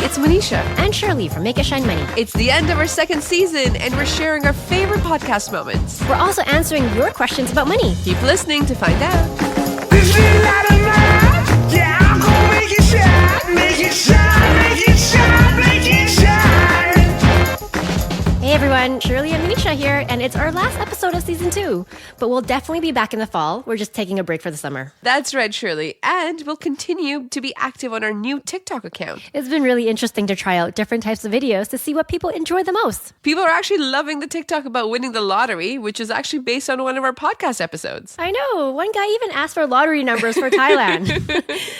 it's Monisha and Shirley from Make It Shine Money. It's the end of our second season, and we're sharing our favorite podcast moments. We're also answering your questions about money. Keep listening to find out. This little light of mine, yeah, I'm gonna make it shine, make it shine, make it shine, make it shine. Hey everyone, Shirley and Monisha here, and it's our last episode of season 2. But we'll definitely be back in the fall. We're just taking a break for the summer. That's right, Shirley. And we'll continue to be active on our new TikTok account. It's been really interesting to try out different types of videos to see what people enjoy the most. People are actually loving the TikTok about winning the lottery, which is actually based on one of our podcast episodes. I know. One guy even asked for lottery numbers for Thailand.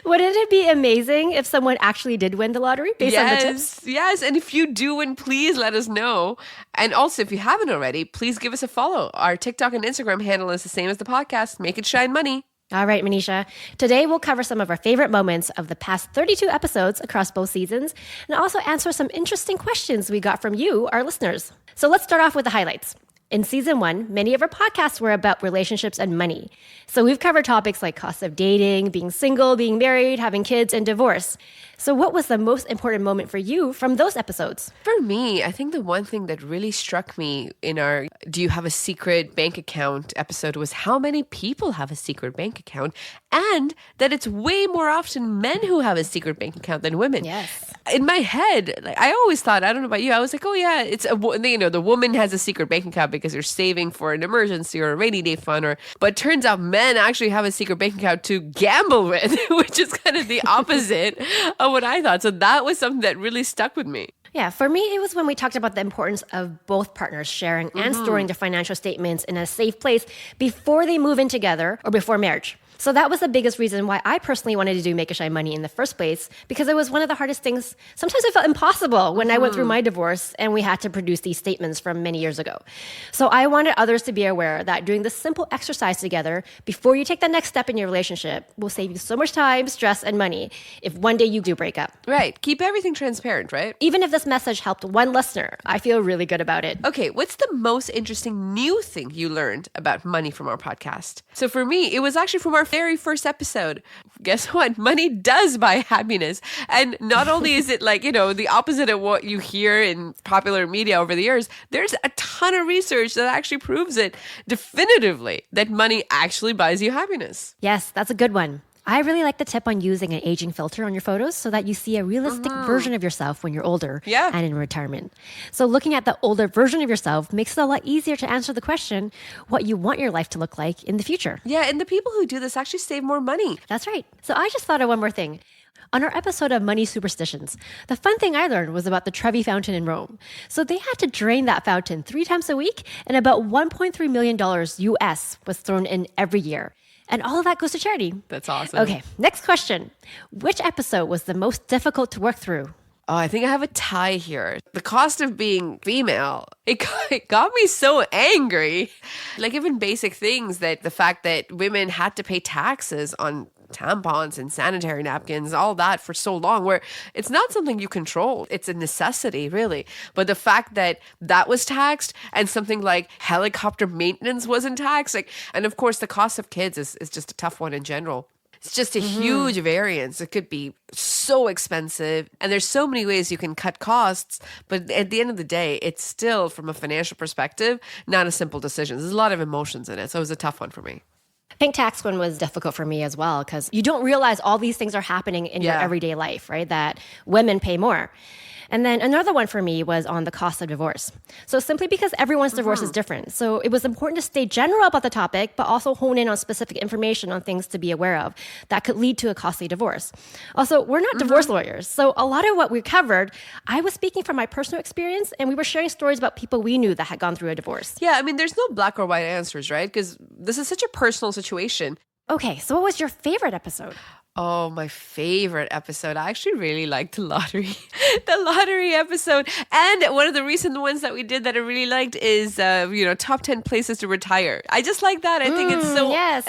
Wouldn't it be amazing if someone actually did win the lottery based on the tips? Yes. And if you do win, please let us know. And also, if you haven't already, please give us a follow. Our TikTok and Instagram handle is the same as the podcast, Make It Shine Money. All right, Monisha. Today, we'll cover some of our favorite moments of the past 32 episodes across both seasons and also answer some interesting questions we got from you, our listeners. So let's start off with the highlights. In season 1, many of our podcasts were about relationships and money. So we've covered topics like cost of dating, being single, being married, having kids, and divorce. So what was the most important moment for you from those episodes? For me, I think the one thing that really struck me in our Do You Have a Secret Bank Account episode was how many people have a secret bank account, and that it's way more often men who have a secret bank account than women. Yes. In my head, like, I always thought, I don't know about you, I was like, oh yeah, it's the woman has a secret bank account because they're saving for an emergency or a rainy day fund, but it turns out men actually have a secret bank account to gamble with, which is kind of the opposite of what I thought. So that was something that really stuck with me. Yeah, for me, it was when we talked about the importance of both partners sharing and storing their financial statements in a safe place before they move in together or before marriage. So that was the biggest reason why I personally wanted to do Make It Shine Money in the first place, because it was one of the hardest things. Sometimes it felt impossible when I went through my divorce and we had to produce these statements from many years ago. So I wanted others to be aware that doing this simple exercise together before you take the next step in your relationship will save you so much time, stress, and money if one day you do break up. Right. Keep everything transparent, right? Even if this message helped one listener, I feel really good about it. Okay, what's the most interesting new thing you learned about money from our podcast? So for me, it was actually from our very first episode. Guess what? Money does buy happiness. And not only is it the opposite of what you hear in popular media over the years, there's a ton of research that actually proves it definitively that money actually buys you happiness. Yes, that's a good one. I really like the tip on using an aging filter on your photos so that you see a realistic version of yourself when you're older and in retirement. So looking at the older version of yourself makes it a lot easier to answer the question, what you want your life to look like in the future. Yeah, and the people who do this actually save more money. That's right. So I just thought of one more thing. On our episode of Money Superstitions, the fun thing I learned was about the Trevi Fountain in Rome. So they had to drain that fountain 3 times a week, and about $1.3 million US was thrown in every year. And all of that goes to charity. That's awesome. Okay, next question. Which episode was the most difficult to work through? Oh, I think I have a tie here. The cost of being female, it got me so angry. Like even basic things, that the fact that women had to pay taxes on tampons and sanitary napkins, all that for so long, where it's not something you control. It's a necessity, really. But the fact that that was taxed and something like helicopter maintenance wasn't taxed, and of course the cost of kids is just a tough one in general. It's just a huge variance. It could be so expensive, and there's so many ways you can cut costs, but at the end of the day, it's still, from a financial perspective, not a simple decision. There's a lot of emotions in it, so it was a tough one for me. Pink tax one was difficult for me as well, because you don't realize all these things are happening in your everyday life, right? That women pay more. And then another one for me was on the cost of divorce. So simply because everyone's divorce is different. So it was important to stay general about the topic, but also hone in on specific information on things to be aware of that could lead to a costly divorce. Also, we're not divorce lawyers. So a lot of what we covered, I was speaking from my personal experience, and we were sharing stories about people we knew that had gone through a divorce. Yeah, I mean, there's no black or white answers, right? Because this is such a personal situation. Okay, so what was your favorite episode? Oh, my favorite episode. I actually really liked the lottery. The lottery episode. And one of the recent ones that we did that I really liked is, top 10 places to retire. I just like that. I think it's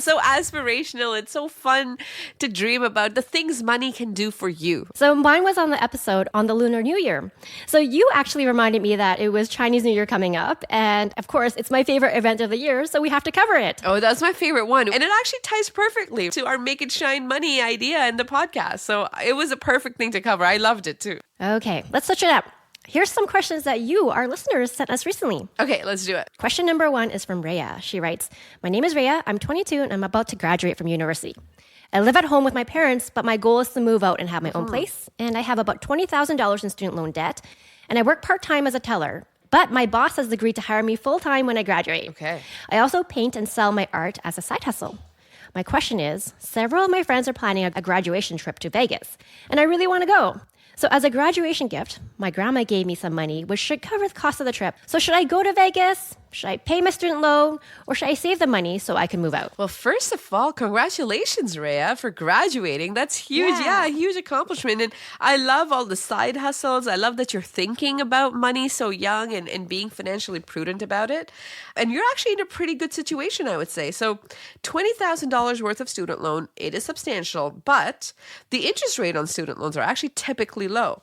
so aspirational. It's so fun to dream about the things money can do for you. So mine was on the episode on the Lunar New Year. So you actually reminded me that it was Chinese New Year coming up. And of course, it's my favorite event of the year, so we have to cover it. Oh, that's my favorite one. And it actually ties perfectly to our Make It Shine Money idea in the podcast. So it was a perfect thing to cover. I loved it too. Okay, let's switch it up. Here's some questions that you, our listeners, sent us recently. Okay, let's do it. Question number 1 is from Rhea. She writes, my name is Rhea. I'm 22 and I'm about to graduate from university. I live at home with my parents, but my goal is to move out and have my own place. And I have about $20,000 in student loan debt. And I work part-time as a teller. But my boss has agreed to hire me full-time when I graduate. Okay. I also paint and sell my art as a side hustle. My question is, several of my friends are planning a graduation trip to Vegas. And I really want to go. So as a graduation gift, my grandma gave me some money, which should cover the cost of the trip. So should I go to Vegas? Should I pay my student loan? Or should I save the money so I can move out? Well, first of all, congratulations, Rhea, for graduating. That's huge. Yeah, a huge accomplishment. And I love all the side hustles. I love that you're thinking about money so young and being financially prudent about it. And you're actually in a pretty good situation, I would say. So $20,000 worth of student loan, it is substantial, but the interest rate on student loans are actually typically low.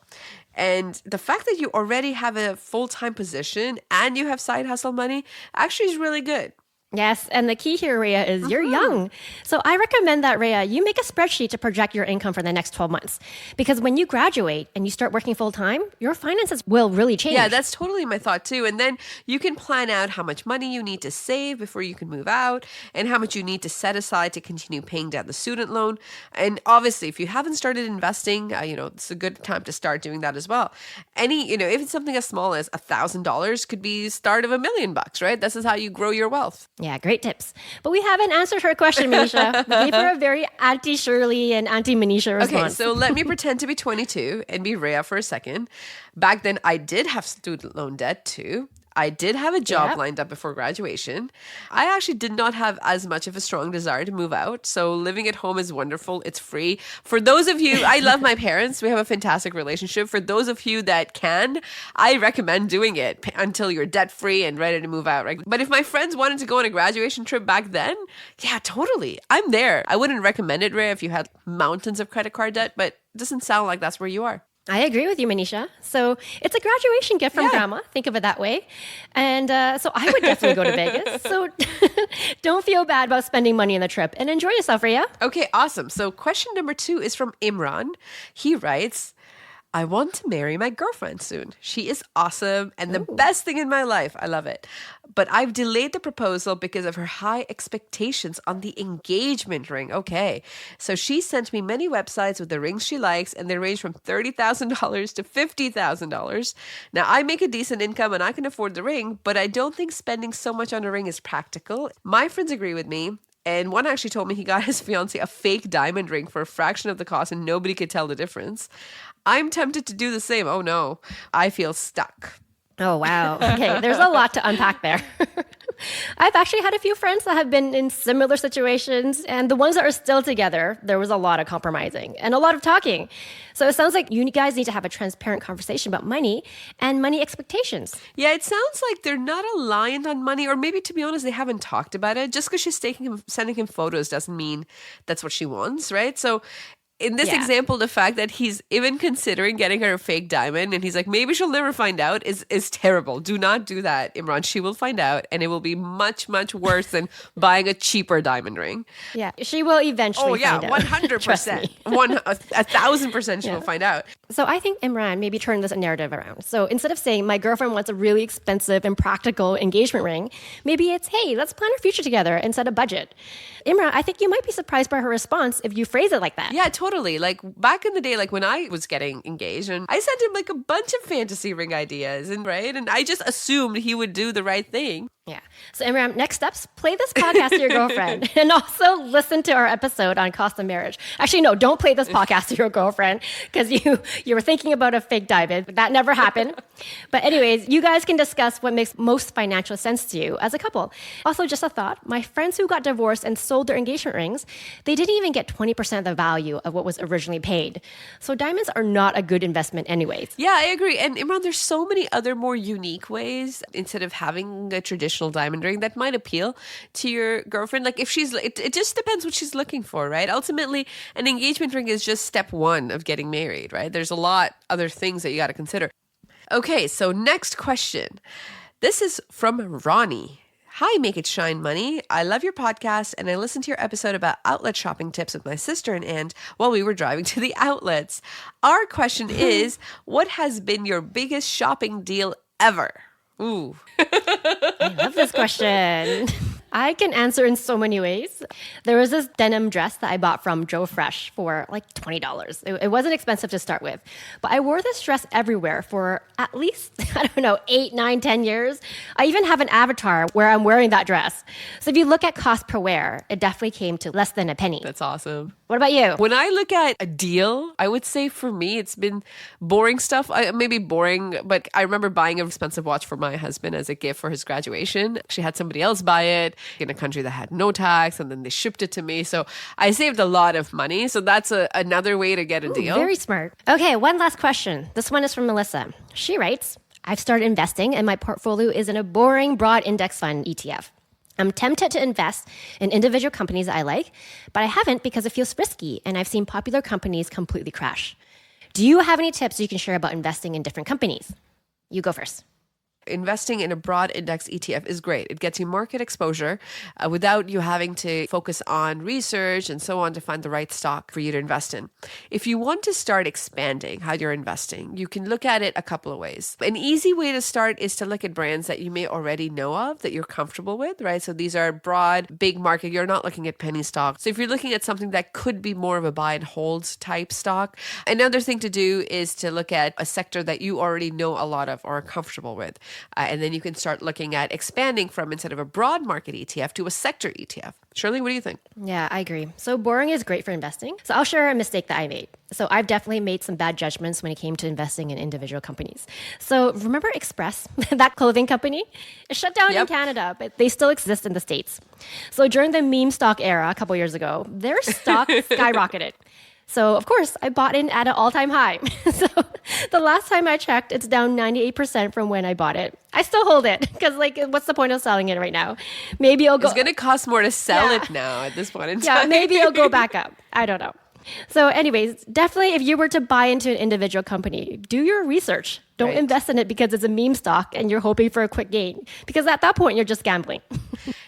And the fact that you already have a full-time position and you have side hustle money actually is really good. Yes, and the key here, Rhea, is you're young. So I recommend that, Rhea, you make a spreadsheet to project your income for the next 12 months. Because when you graduate and you start working full-time, your finances will really change. Yeah, that's totally my thought too. And then you can plan out how much money you need to save before you can move out and how much you need to set aside to continue paying down the student loan. And obviously, if you haven't started investing, it's a good time to start doing that as well. If it's something as small as $1,000 could be the start of $1 million, right? This is how you grow your wealth. Yeah, great tips. But we haven't answered her question, Monisha. We gave her a very Auntie Shirley and Auntie Monisha response. Okay, so let me pretend to be 22 and be Rhea for a second. Back then, I did have student loan debt too. I did have a job lined up before graduation. I actually did not have as much of a strong desire to move out. So living at home is wonderful. It's free. For those of you, I love my parents. We have a fantastic relationship. For those of you that can, I recommend doing it until you're debt free and ready to move out. Right? But if my friends wanted to go on a graduation trip back then, yeah, totally. I'm there. I wouldn't recommend it, Ray, if you had mountains of credit card debt, but it doesn't sound like that's where you are. I agree with you, Monisha. So it's a graduation gift from Grandma. Think of it that way. And so I would definitely go to Vegas. So don't feel bad about spending money on the trip and enjoy yourself, Rhea. Okay, awesome. So question number 2 is from Imran. He writes, I want to marry my girlfriend soon. She is awesome and the best thing in my life. I love it. But I've delayed the proposal because of her high expectations on the engagement ring. Okay. So she sent me many websites with the rings she likes, and they range from $30,000 to $50,000. Now, I make a decent income and I can afford the ring, but I don't think spending so much on a ring is practical. My friends agree with me. And one actually told me he got his fiancée a fake diamond ring for a fraction of the cost and nobody could tell the difference. I'm tempted to do the same. Oh no, I feel stuck. Oh, wow. Okay, there's a lot to unpack there. I've actually had a few friends that have been in similar situations, and the ones that are still together, there was a lot of compromising and a lot of talking. So it sounds like you guys need to have a transparent conversation about money and money expectations. Yeah, it sounds like they're not aligned on money, or maybe, to be honest, they haven't talked about it. Just because she's sending him photos doesn't mean that's what she wants, right? So in this example, the fact that he's even considering getting her a fake diamond and he's like, maybe she'll never find out is terrible. Do not do that, Imran. She will find out and it will be much, much worse than buying a cheaper diamond ring. Yeah, she will eventually find out. 100%. 1,000% she will find out. So I think Imran maybe turned this narrative around. So instead of saying, my girlfriend wants a really expensive and practical engagement ring, maybe it's, hey, let's plan our future together and set a budget. Imran, I think you might be surprised by her response if you phrase it like that. Yeah, totally. Like back in the day, like when I was getting engaged, and I sent him like a bunch of fantasy ring ideas, and I just assumed he would do the right thing. Yeah. So Imran, next steps, play this podcast to your girlfriend and also listen to our episode on cost of marriage. Actually, no, don't play this podcast to your girlfriend because you were thinking about a fake diamond. That never happened. But anyways, you guys can discuss what makes most financial sense to you as a couple. Also, just a thought, my friends who got divorced and sold their engagement rings, they didn't even get 20% of the value of what was originally paid. So diamonds are not a good investment anyways. Yeah, I agree. And Imran, there's so many other more unique ways instead of having a traditional diamond ring that might appeal to your girlfriend. Like if it just depends what she's looking for, right? Ultimately, an engagement ring is just step 1 of getting married, right? There's a lot other things that you got to consider. Okay, so next question. This is from Ronnie. Hi, Make It Shine Money. I love your podcast and I listened to your episode about outlet shopping tips with my sister and aunt while we were driving to the outlets. Our question is, what has been your biggest shopping deal ever? Ooh. I love this question. I can answer in so many ways. There was this denim dress that I bought from Joe Fresh for like $20. It wasn't expensive to start with, but I wore this dress everywhere for at least, 8, 9, 10 years. I even have an avatar where I'm wearing that dress. So if you look at cost per wear, it definitely came to less than a penny. That's awesome. What about you? When I look at a deal, I would say for me, it's been boring stuff. Maybe boring, but I remember buying an expensive watch for my husband as a gift for his graduation. She had somebody else buy it in a country that had no tax, and then they shipped it to me. So I saved a lot of money. So that's another way to get a deal. Very smart. Okay, one last question. This one is from Melissa. She writes, I've started investing and my portfolio is in a boring broad index fund ETF. I'm tempted to invest in individual companies I like, but I haven't because it feels risky and I've seen popular companies completely crash. Do you have any tips you can share about investing in different companies? You go first. Investing in a broad index ETF is great. It gets you market exposure without you having to focus on research and so on to find the right stock for you to invest in. If you want to start expanding how you're investing, you can look at it a couple of ways. An easy way to start is to look at brands that you may already know of that you're comfortable with, right? So these are broad, big market. You're not looking at penny stocks. So if you're looking at something that could be more of a buy and hold type stock, another thing to do is to look at a sector that you already know a lot of or are comfortable with. And then you can start looking at expanding from instead of a broad market ETF to a sector ETF. Shirley, what do you think? Yeah, I agree. So boring is great for investing. So I'll share a mistake that I made. So I've definitely made some bad judgments when it came to investing in individual companies. So remember Express, that clothing company? It shut down in Canada, but they still exist in the States. So during the meme stock era a couple years ago, their stock skyrocketed. So, of course, I bought in at an all-time high. So, the last time I checked, it's down 98% from when I bought it. I still hold it because, what's the point of selling it right now? Maybe it'll go... It's going to cost more to sell it now at this point in time. Yeah, maybe it'll go back up. I don't know. So anyways, definitely if you were to buy into an individual company, do your research. Don't invest in it because it's a meme stock and you're hoping for a quick gain. Because at that point, you're just gambling.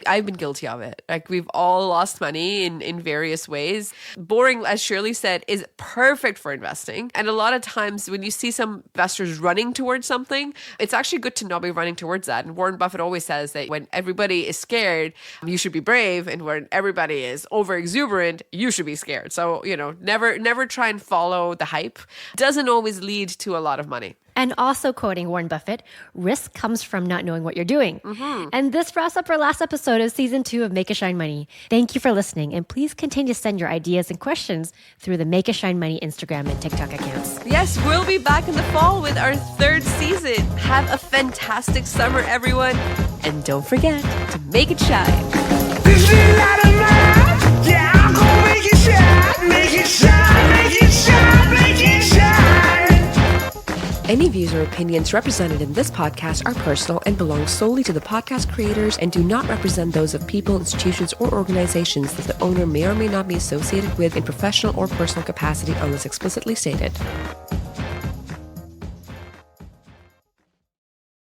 I've been guilty of it. We've all lost money in various ways. Boring, as Shirley said, is perfect for investing. And a lot of times when you see some investors running towards something, it's actually good to not be running towards that. And Warren Buffett always says that when everybody is scared, you should be brave. And when everybody is over exuberant, you should be scared. So, never try and follow the hype. Doesn't always lead to a lot of money. And also quoting Warren Buffett, risk comes from not knowing what you're doing. Mm-hmm. And this wraps up our last episode of season 2 of Make It Shine Money. Thank you for listening. And please continue to send your ideas and questions through the Make It Shine Money Instagram and TikTok accounts. Yes, we'll be back in the fall with our 3rd season. Have a fantastic summer, everyone. And don't forget to make it shine. This little light of mine, yeah, I'm gonna make it shine, make it shine, make it shine, make it shine. Any views or opinions represented in this podcast are personal and belong solely to the podcast creators and do not represent those of people, institutions, or organizations that the owner may or may not be associated with in professional or personal capacity unless explicitly stated.